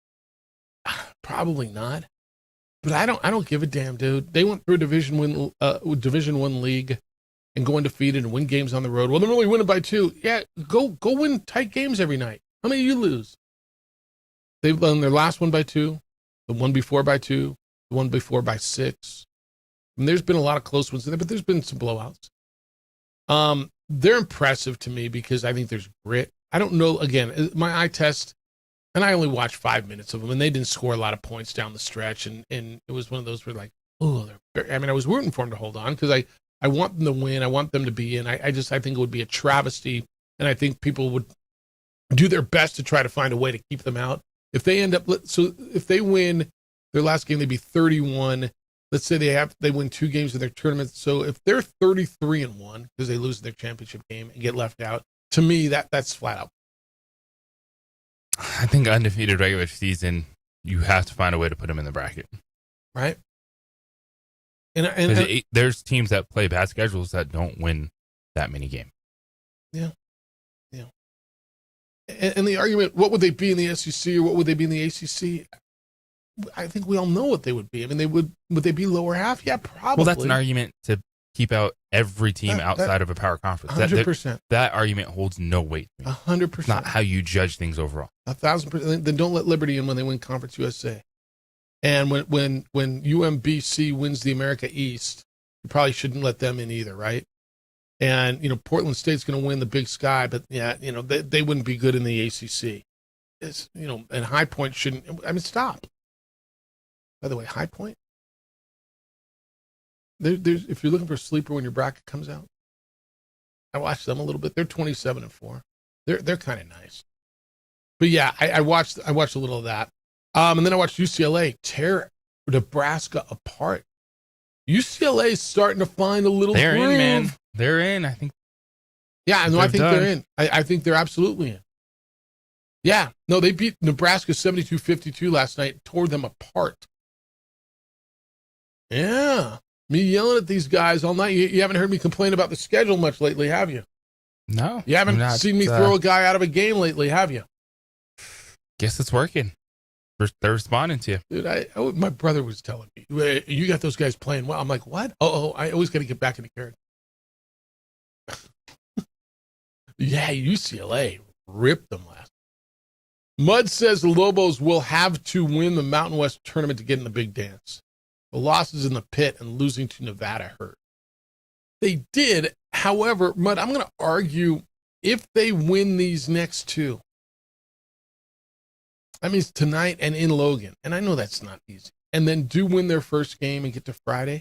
Probably not. But I don't give a damn, dude. They went through a Division I league and go undefeated and win games on the road. Well, they're only winning by 2. Yeah, go win tight games every night. How many do you lose? They've won their last one by 2, the one before by 2, the one before by 6. And there's been a lot of close ones in there, but there's been some blowouts. They're impressive to me because I think there's grit. I don't know, again, my eye test, and I only watched 5 minutes of them, and they didn't score a lot of points down the stretch, and it was one of those where I was rooting for them to hold on because I want them to win. I want them to be in. I think it would be a travesty, and I think people would do their best to try to find a way to keep them out. If they if they win their last game, they'd be 31. Let's say they win 2 games in their tournament. So if they're 33-1 because they lose their championship game and get left out, to me that's flat out. I think undefeated regular season, you have to find a way to put them in the bracket, right? And there's teams that play bad schedules that don't win that many games. Yeah. And the argument, what would they be in the SEC or what would they be in the ACC? I think we all know what they would be. I mean, would they be lower half? Yeah, probably. Well, that's an argument to keep out every team outside of a power conference. 100%. That argument holds no weight. 100%. It's not how you judge things overall. 1,000%. Then don't let Liberty in when they win Conference USA. And when UMBC wins the America East, you probably shouldn't let them in either, right? And Portland State's going to win the Big Sky, but they wouldn't be good in the ACC. It's, and High Point shouldn't. I mean, stop. By the way, High Point. There's if you're looking for a sleeper when your bracket comes out, I watched them a little bit. They're 27-4. They're kind of nice. But yeah, I watched a little of that. And then I watched UCLA tear Nebraska apart. UCLA is starting to find a little They're groove. in, man. They're in, I think. Yeah, no, I think they're in. I think they're absolutely in. Yeah. No, they beat Nebraska 72-52 last night, tore them apart. Yeah. Me yelling at these guys all night. You haven't heard me complain about the schedule much lately, have you? No. You haven't seen me throw a guy out of a game lately, have you? Guess it's working. They're responding to you. Dude, my brother was telling me, you got those guys playing well. I'm like, what? I always got to get back in the character. Yeah, UCLA ripped them last. Mud says the Lobos will have to win the Mountain West tournament to get in the big dance. The losses in the pit and losing to Nevada hurt. They did. However, Mud, I'm going to argue if they win these next 2, that means tonight and in Logan, and I know that's not easy, and then do win their first game and get to Friday,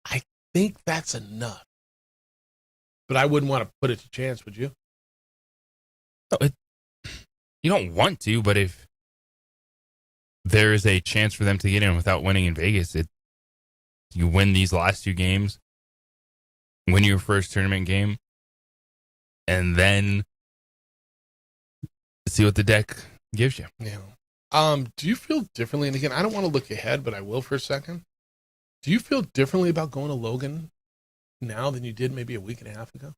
I think that's enough. But I wouldn't want to put it to chance, would you? No, you don't want to, but if there is a chance for them to get in without winning in Vegas, you win these last 2 games, win your first tournament game, and then see what the deck gives you. Yeah. Do you feel differently? And again, I don't want to look ahead, but I will for a second. Do you feel differently about going to Logan now than you did maybe a week and a half ago?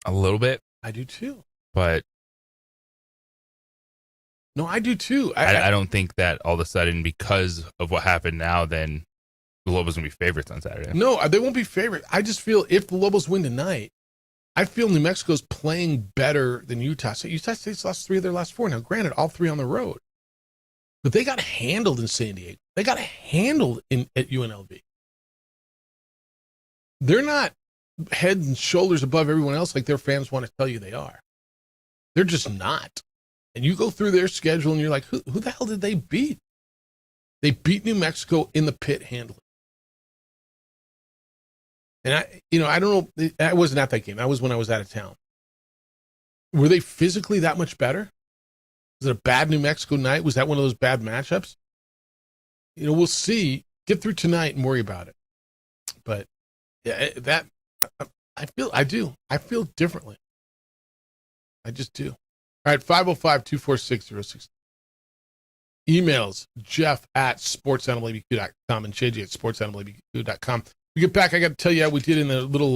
A little bit. I do too. But no, I do too. I don't think that all of a sudden, because of what happened now, then the Lobos going to be favorites on Saturday. No, they won't be favorites. I just feel if the Lobos win tonight, I feel New Mexico's playing better than Utah State. Utah State's lost 3 of their last 4. Now, granted, all 3 on the road. But they got handled in San Diego. They got handled at UNLV. They're not head and shoulders above everyone else like their fans want to tell you they are. They're just not. And you go through their schedule and you're like, who the hell did they beat? They beat New Mexico in the pit handling. And I don't know. I wasn't at that game. That was when I was out of town. Were they physically that much better? Was it a bad New Mexico night? Was that one of those bad matchups? We'll see. Get through tonight and worry about it. But yeah, I feel differently. I just do. All right, 505-246-06. Emails, Jeff@sportsanimalabq.com and JJ at sportsanimalabq.com. We get back, I got to tell you, we did in the little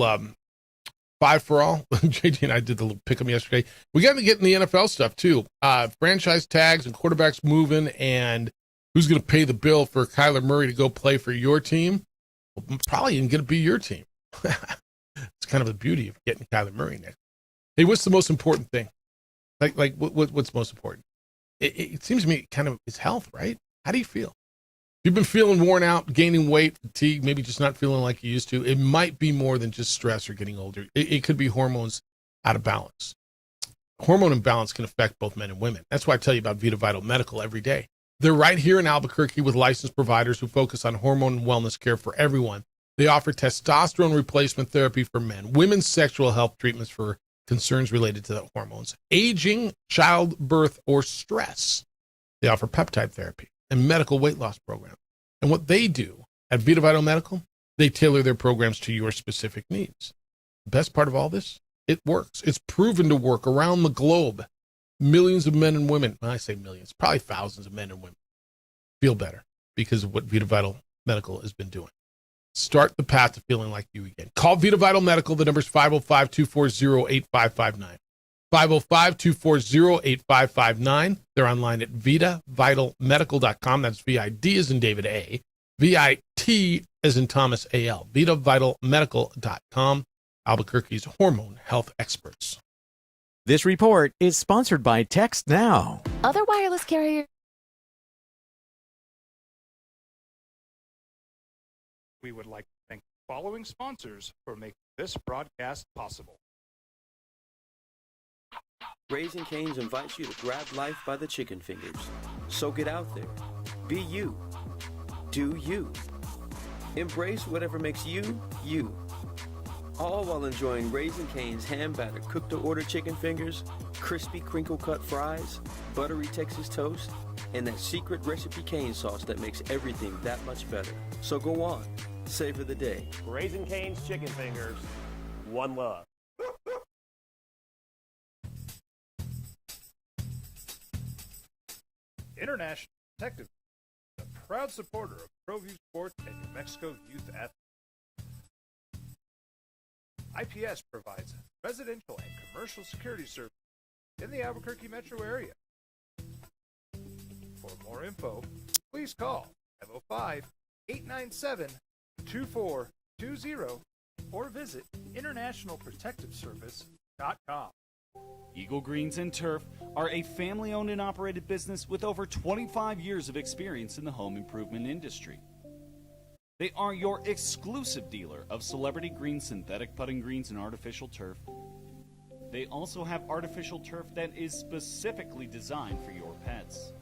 5 for all. JJ and I did the little pick 'em yesterday. We got to get in the NFL stuff, too. Franchise tags and quarterbacks moving, and who's going to pay the bill for Kyler Murray to go play for your team? Well, probably isn't going to be your team. It's kind of the beauty of getting Kyler Murray next. Hey, what's the most important thing? What's most important? It seems to me kind of is health, right? How do you feel? You've been feeling worn out, gaining weight, fatigue, maybe just not feeling like you used to. It might be more than just stress or getting older. It could be hormones out of balance. Hormone imbalance can affect both men and women. That's why I tell you about Vita Vital Medical every day. They're right here in Albuquerque with licensed providers who focus on hormone and wellness care for everyone. They offer testosterone replacement therapy for men, women's sexual health treatments for concerns related to the hormones, aging, childbirth, or stress. They offer peptide therapy and medical weight loss programs. And what they do at Vita Vital Medical, they tailor their programs to your specific needs. The best part of all this, it works. It's proven to work around the globe. Millions of men and women, when I say millions, probably thousands of men and women feel better because of what Vita Vital Medical has been doing. Start the path to feeling like you again. Call Vita Vital Medical. The number is 505-240-8559. 505-240-8559. They're online at VitaVitalMedical.com. That's V-I-D as in David A. V-I-T as in Thomas A-L. VitaVitalMedical.com. Albuquerque's hormone health experts. This report is sponsored by Text Now. Other wireless carriers. We would like to thank the following sponsors for making this broadcast possible. Raising Cane's invites you to grab life by the chicken fingers. So get out there. Be you. Do you. Embrace whatever makes you, you. All while enjoying Raising Cane's hand-battered cooked-to-order chicken fingers, crispy crinkle-cut fries, buttery Texas toast, and that secret recipe cane sauce that makes everything that much better. So go on. Savor the day. Raising Cane's chicken fingers. One love. International Protective, a proud supporter of ProView Sports and New Mexico youth athletes. IPS provides residential and commercial security services in the Albuquerque metro area. For more info, please call 505-897-2420 or visit internationalprotectiveservice.com. Eagle Greens and Turf are a family-owned and operated business with over 25 years of experience in the home improvement industry. They are your exclusive dealer of Celebrity Green synthetic putting greens and artificial turf. They also have artificial turf that is specifically designed for your pets.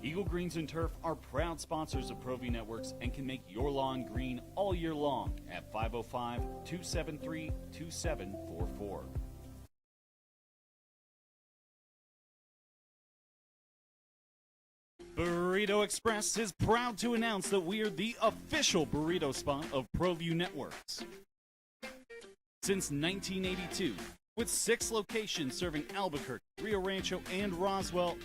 Eagle Greens and Turf are proud sponsors of ProView Networks and can make your lawn green all year long at 505-273-2744. Burrito Express is proud to announce that we are the official burrito spot of ProView Networks. Since 1982, with 6 locations serving Albuquerque, Rio Rancho, and Roswell,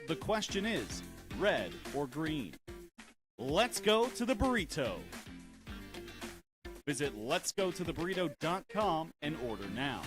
the question is, red or green? Let's go to the burrito. Visit letsgototheburrito.com and order now.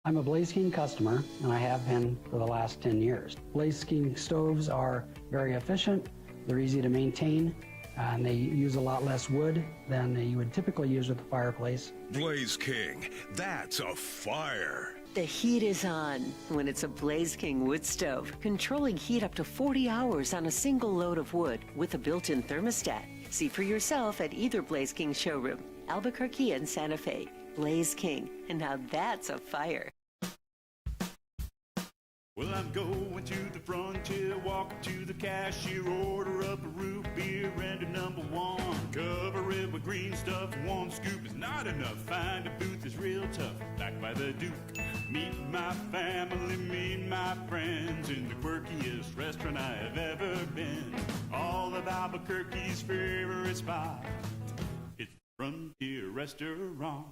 I'm a Blaze King customer, and I have been for the last 10 years. Blaze King stoves are very efficient, they're easy to maintain, and they use a lot less wood than you would typically use with a fireplace. Blaze King, that's a fire. The heat is on when it's a Blaze King wood stove, controlling heat up to 40 hours on a single load of wood with a built-in thermostat. See for yourself at either Blaze King showroom, Albuquerque and Santa Fe. Blaze King, and now that's a fire. Well, I'm going to the frontier, walk to the cashier, order up a root beer and a number one. Cover it with green stuff, one scoop is not enough. Find a booth is real tough, back by the Duke. Meet my family, meet my friends in the quirkiest restaurant I have ever been. All of Albuquerque's favorite spot, it's Frontier Restaurant.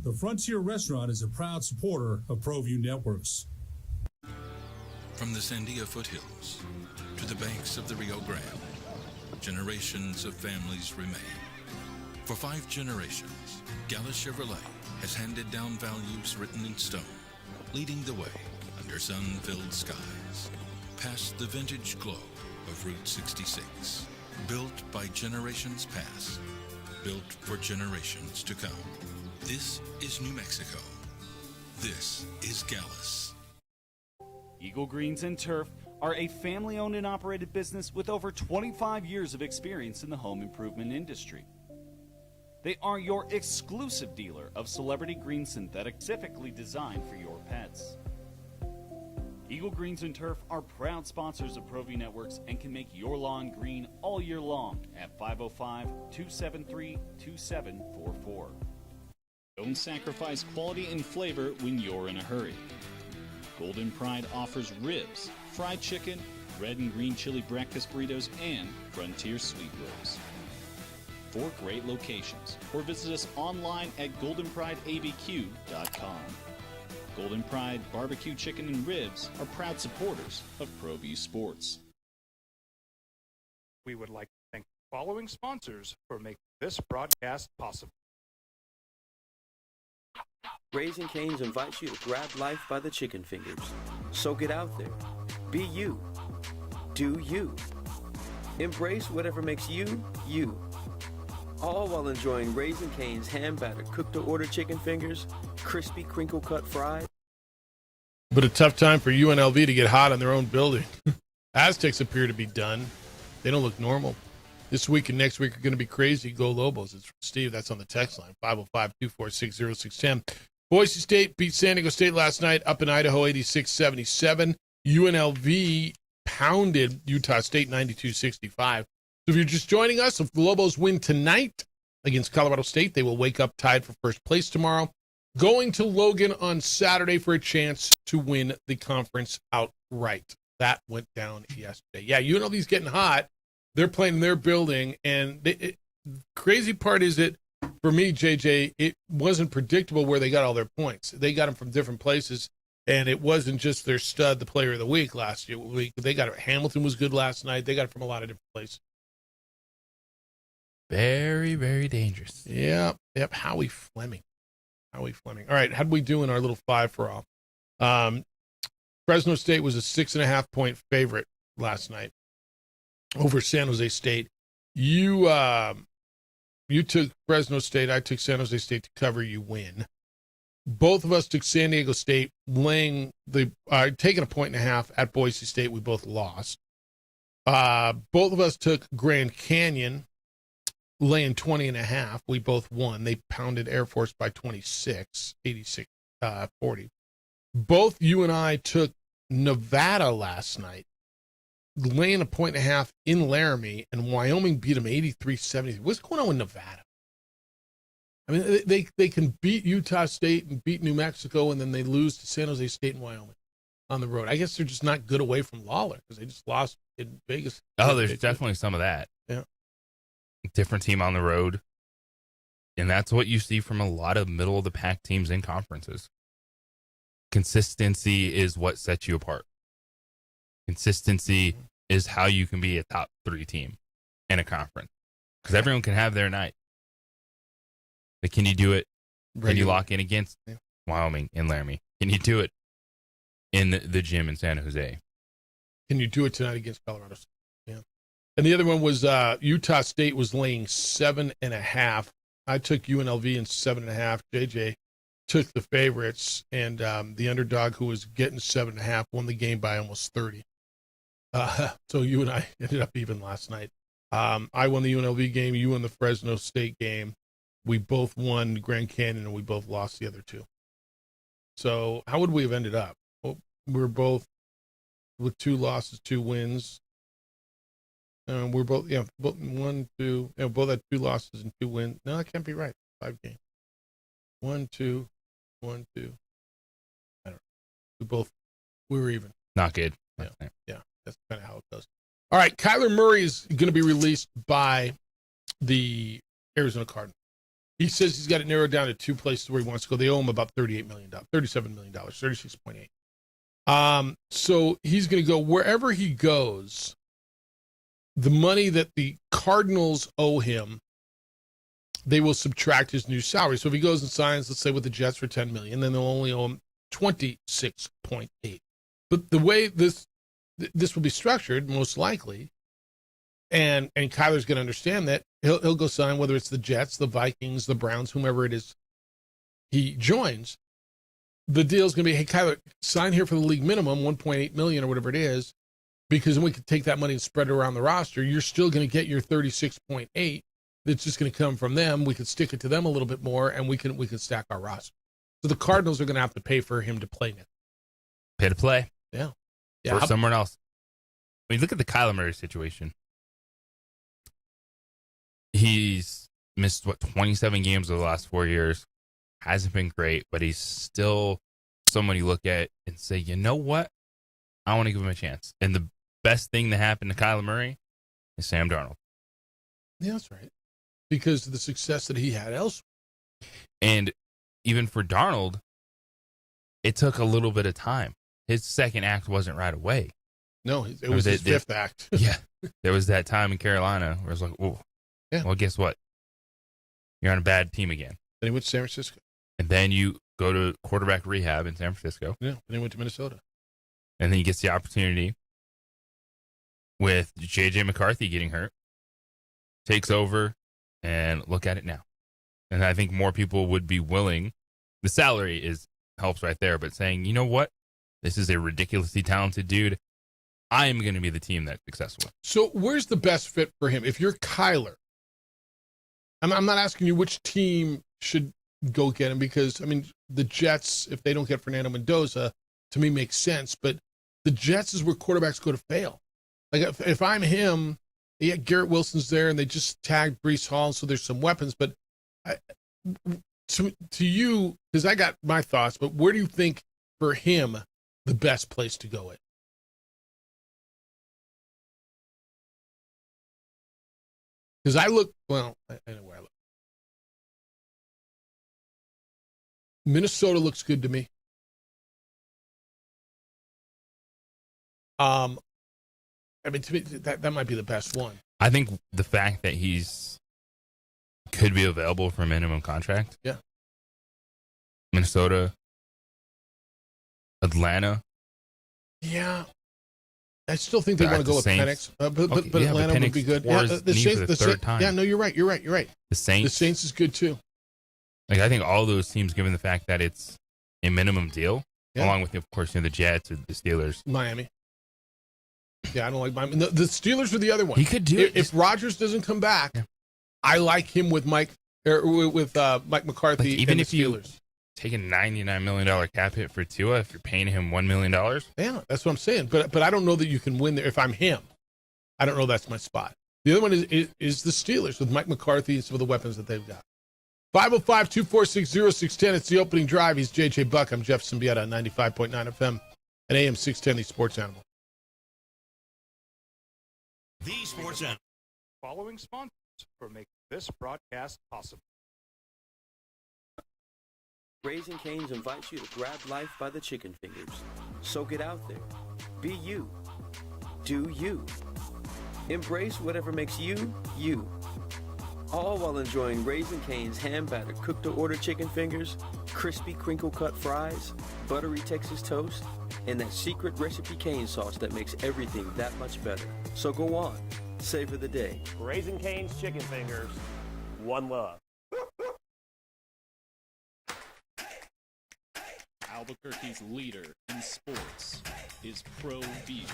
The Frontier Restaurant is a proud supporter of ProView Networks. From the Sandia foothills to the banks of the Rio Grande, generations of families remain. For 5 generations, Gallus Chevrolet has handed down values written in stone, leading the way under sun-filled skies, past the vintage glow of Route 66. Built by generations past, built for generations to come. This is New Mexico. This is Gallus. Eagle Greens and Turf are a family-owned and operated business with over 25 years of experience in the home improvement industry. They are your exclusive dealer of Celebrity Green synthetic specifically designed for your pets. Eagle Greens and Turf are proud sponsors of ProView Networks and can make your lawn green all year long at 505-273-2744. Don't sacrifice quality and flavor when you're in a hurry. Golden Pride offers ribs, fried chicken, red and green chili breakfast burritos, and Frontier sweet rolls. 4 great locations, or visit us online at goldenprideabq.com. Golden Pride Barbecue Chicken and Ribs are proud supporters of ProView Sports. We would like to thank the following sponsors for making this broadcast possible. Raising Cane's invites you to grab life by the chicken fingers. So get out there. Be you. Do you. Embrace whatever makes you, you. All while enjoying Raising Cane's hand-battered cooked-to-order chicken fingers, crispy crinkle-cut fried. But a tough time for UNLV to get hot on their own building. Aztecs appear to be done. They don't look normal. This week and next week are going to be crazy. Go Lobos. It's from Steve. That's on the text line, 505-246-0610. Boise State beat San Diego State last night up in Idaho, 86-77. UNLV pounded Utah State 92-65. So if you're just joining us, if the Lobos win tonight against Colorado State, they will wake up tied for first place tomorrow, going to Logan on Saturday for a chance to win the conference outright. That went down yesterday. Yeah, UNLV's getting hot. They're playing in their building, and crazy part is that, for me, JJ, it wasn't predictable where they got all their points. They got them from different places, and it wasn't just their stud, the player of the week last week. They got it. Hamilton was good last night. They got it from a lot of different places. Very, very dangerous. Yep. Howie Fleming. All right, how'd we do in our little 5 for all? Fresno State was a 6.5-point favorite last night over San Jose State. You took Fresno State. I took San Jose State to cover. You win. Both of us took San Diego State taking a 1.5 at Boise State. We both lost. Both of us took Grand Canyon laying 20.5. We both won. They pounded Air Force by 26, 86-40. Both you and I took Nevada last night, laying a 1.5 in Laramie, and Wyoming beat them 83-70. What's going on with Nevada? I mean, they can beat Utah State and beat New Mexico, and then they lose to San Jose State and Wyoming on the road. I guess they're just not good away from Lawler because they just lost in Vegas. Oh, there's definitely some of that. Yeah. Different team on the road. And that's what you see from a lot of middle-of-the-pack teams in conferences. Consistency is what sets you apart. Consistency is how you can be a top 3 team in a conference, because everyone can have their night. But can you do it? Can you lock in against Wyoming and Laramie? Can you do it in the gym in San Jose? Can you do it tonight against Colorado State? Yeah. And the other one was Utah State was laying 7.5. I took UNLV in 7.5. JJ took the favorites, and the underdog, who was getting 7.5, won the game by almost 30. So you and I ended up even last night. I won the UNLV game. You won the Fresno State game. We both won Grand Canyon, and we both lost the other 2. So how would we have ended up? Well, we're both with 2 losses, 2 wins. We're both, both 1, 2, both had 2 losses and 2 wins. No, that can't be right. 5 games. 1, 2, 1, 2. I don't know. We were even. Not good. Yeah, that's kind of how it goes. All right, Kyler Murray is going to be released by the Arizona Cardinals. He says he's got it narrowed down to 2 places where he wants to go. They owe him about $37 million, $36.8. So he's going to go wherever he goes. The money that the Cardinals owe him, they will subtract his new salary. So if he goes and signs, let's say with the Jets for $10 million, then they'll only owe him $26.8. But the way this will be structured, most likely, and Kyler's going to understand that, he'll go sign, whether it's the Jets, the Vikings, the Browns, whomever it is he joins. The deal's going to be, hey, Kyler, sign here for the league minimum, $1.8 million or whatever it is, because then we can take that money and spread it around the roster. You're still going to get your 36.8. That's just going to come from them. We could stick it to them a little bit more, and we can stack our roster. So the Cardinals are going to have to pay for him to play next. Pay to play. Yeah. For someone else. I mean, look at the Kyler Murray situation. He's missed, 27 games over the last 4 years. Hasn't been great, but he's still someone you look at and say, you know what? I want to give him a chance. And the best thing that happened to Kyler Murray is Sam Darnold. Yeah, that's right. Because of the success that he had elsewhere. And even for Darnold, it took a little bit of time. His second act wasn't right away. No, it was his fifth act. Yeah. There was that time in Carolina where it was like, oh, yeah. Well, guess what? You're on a bad team again. Then he went to San Francisco. And then you go to quarterback rehab in San Francisco. Yeah, then he went to Minnesota. And then he gets the opportunity with J.J. McCarthy getting hurt, takes over, and look at it now. And I think more people would be willing. The salary helps right there, but saying, you know what? This is a ridiculously talented dude. I am going to be the team that's successful. So where's the best fit for him? If you're Kyler, I'm not asking you which team should go get him, because, I mean, the Jets, if they don't get Fernando Mendoza, to me makes sense. But the Jets is where quarterbacks go to fail. Like, if I'm him, yeah, Garrett Wilson's there, and they just tagged Breece Hall, so there's some weapons. But to you, because I got my thoughts, but where do you think for him the best place to go is? Because I know where I look. Minnesota looks good to me. I mean, to me, that might be the best one. I think the fact that could be available for a minimum contract. Yeah. Minnesota, Atlanta. Yeah. I still think they want to go with Penix, but Atlanta would be good. Yeah, the Saints, the third time. Yeah, no, you're right. The Saints is good too. Like, I think all those teams, given the fact that it's a minimum deal, along with, of course, the Jets or the Steelers. Miami. Yeah, I don't like Miami. The Steelers are the other one. He could do it. If Rodgers doesn't come back, I like him with Mike McCarthy. Like, even and if the Steelers. You take a $99 million cap hit for Tua, if you're paying him $1 million. Yeah, that's what I'm saying. But I don't know that you can win there. If I'm him, I don't know that's my spot. The other one is the Steelers with Mike McCarthy and some of the weapons that they've got. 505-246-0610. It's the opening drive. He's J.J. Buck. I'm Jeff Symbieta on 95.9 FM and AM 610, the Sports Animal. The Sports Animal. Following sponsors for making this broadcast possible. Raising Cane's invites you to grab life by the chicken fingers. So get out there. Be you. do you. Embrace whatever makes you, you. All while enjoying Raising Cane's hand-battered cooked-to-order chicken fingers, crispy crinkle-cut fries, buttery Texas toast, and that secret recipe cane sauce that makes everything that much better. So go on, savor the day. Raising Cane's chicken fingers, one love. Albuquerque's leader in sports is ProView.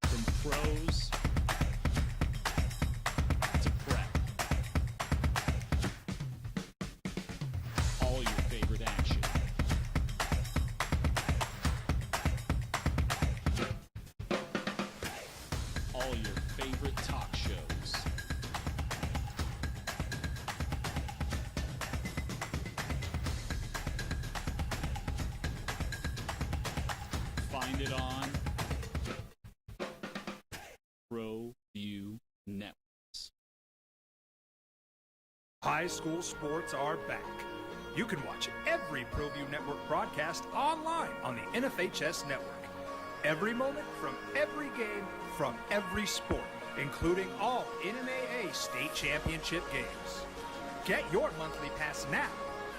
From pros to prep, all your favorite action. All your favorite talk shows. Find it on ProView Networks. High school sports are back. You can watch every ProView Network broadcast online on the NFHS network. Every moment from every game from every sport, including all NMAA state championship games. Get your monthly pass now.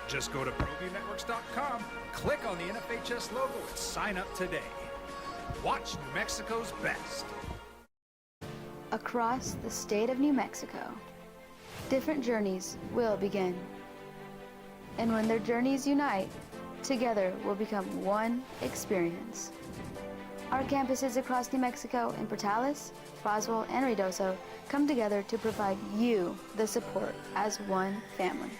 Just go to ProViewNetworks.com, click on the NFHS logo, and sign up today. Watch New Mexico's best. Across the state of New Mexico, different journeys will begin. And when their journeys unite, together will become one experience. Our campuses across New Mexico in Portales, Roswell, and Ruidoso come together to provide you the support as one family.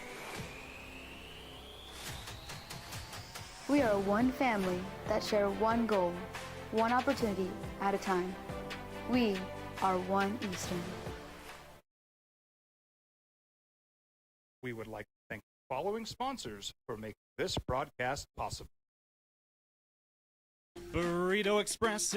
We are one family that share one goal, one opportunity at a time. We are One Eastern. We would like to thank the following sponsors for making this broadcast possible. Burrito Express is